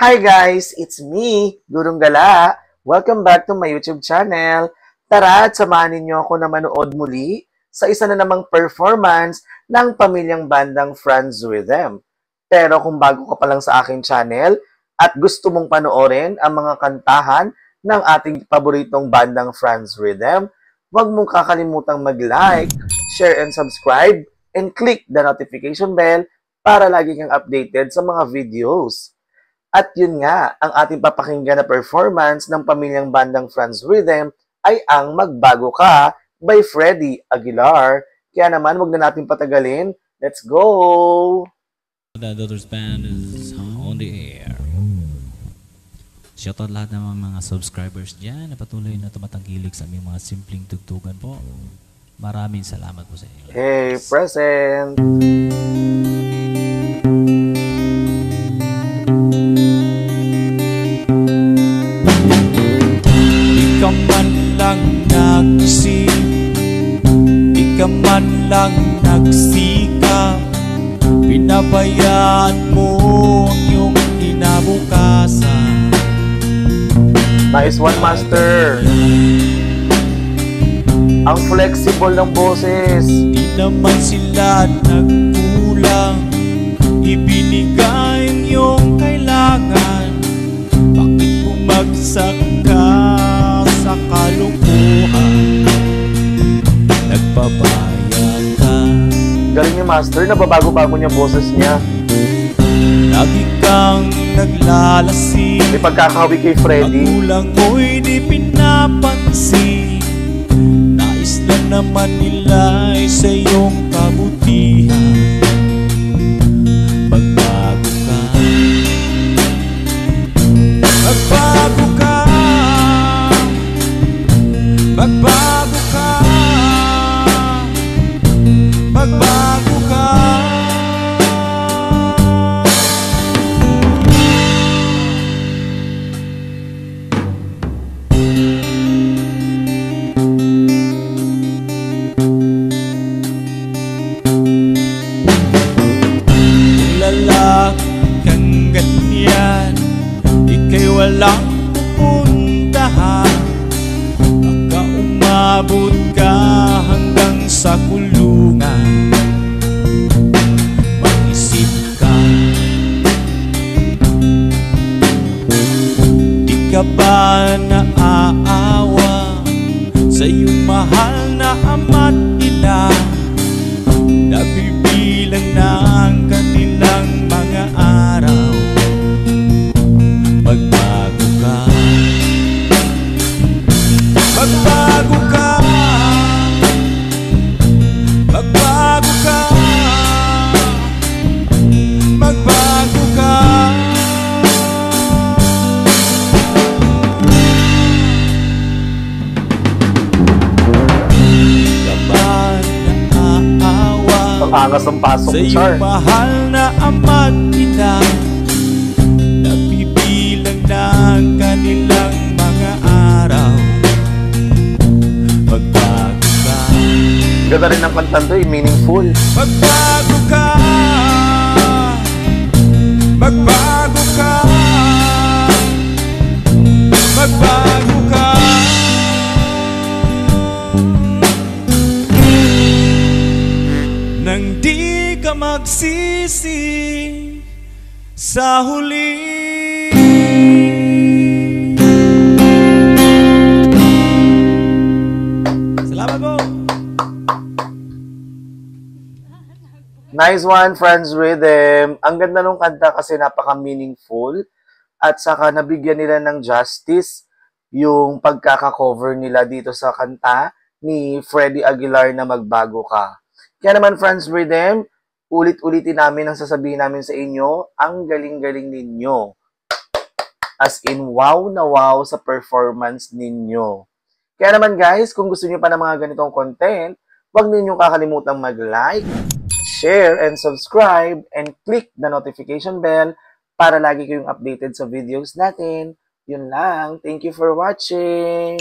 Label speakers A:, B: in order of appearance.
A: Hi guys! It's me, Gurong Gala. Welcome back to my YouTube channel. Tara at samahan ninyo ako na manood muli sa isa na namang performance ng pamilyang bandang Franz Rhythm. Pero kung bago ka pa lang sa aking channel at gusto mong panoorin ang mga kantahan ng ating paboritong bandang Franz Rhythm, huwag mong kakalimutang mag-like, share and subscribe, and click the notification bell para lagi kang updated sa mga videos. At yun nga, ang ating papakinggan na performance ng pamilyang bandang Franz Rhythm ay ang Magbago Ka by Freddie Aguilar. Kaya naman, wag na natin patagalin. Let's go!
B: That Daughters Band is on the air. Shoutout lahat ng mga subscribers dyan na patuloy na tumatangkilik sa aming mga simpleng tugtugan po. Maraming salamat po sa inyo.
A: Hey, present!
B: Ikaw man lang nagising, ikaw man lang nagsikap, pinabayaan mo ang iyong kinabukasan.
A: Nice one, Master! Ang flexible ng boses.
B: Di naman sila nagkulang, ibinigay ang iyong kailangan. Bakit bumagsak ka sa kalukuhan? Nagbabayad ka.
A: Galing ni Master, nababago-bago niya boses niya.
B: Lagi kang naglalasing,
A: May pagkakahawi kay Freddie.
B: magulang mo'y di pinapansin. Nais lang naman nila ay sa iyong kabutihan. Magbago ka, magbago ka, magbago ka, magbago ka. Lalaki kang ganyan, ika'y walang pupuntahan. Baka umabot ka hanggang sa kulungan. Mag-isip ka, di ka ba naaawa sa iyong mahal na ama't ina? Nabibilang na ang kanilang mga araw. Magbago ka, magbago ka, magbago ka, magbago ka. Di ka ba naaawa
A: Ang angas ng pasok
B: sa
A: ni Char.
B: iyong mahal na ama't ina? Nabibilang na ang kanilang mga araw. Magbago ka,
A: Ganda rin ang kantan to, meaningful.
B: magbago ka, magbago ka, magbago ka. Nang di ka magsisi sa huli. Salamat po.
A: Nice one, Franz Rhythm. Ang ganda nung kanta kasi napaka-meaningful. At saka nabigyan nila ng justice yung pagkaka-cover nila dito sa kanta ni Freddie Aguilar na Magbago Ka. Kaya naman, Franz Rhythm, ulit-ulitin namin ang sasabihin namin sa inyo, ang galing-galing ninyo. As in, wow na wow sa performance ninyo. Kaya naman guys, kung gusto niyo pa ng mga ganitong content, huwag ninyong kakalimutang mag-like, share, and subscribe, and click the notification bell para lagi kayong updated sa videos natin. Yun lang. Thank you for watching!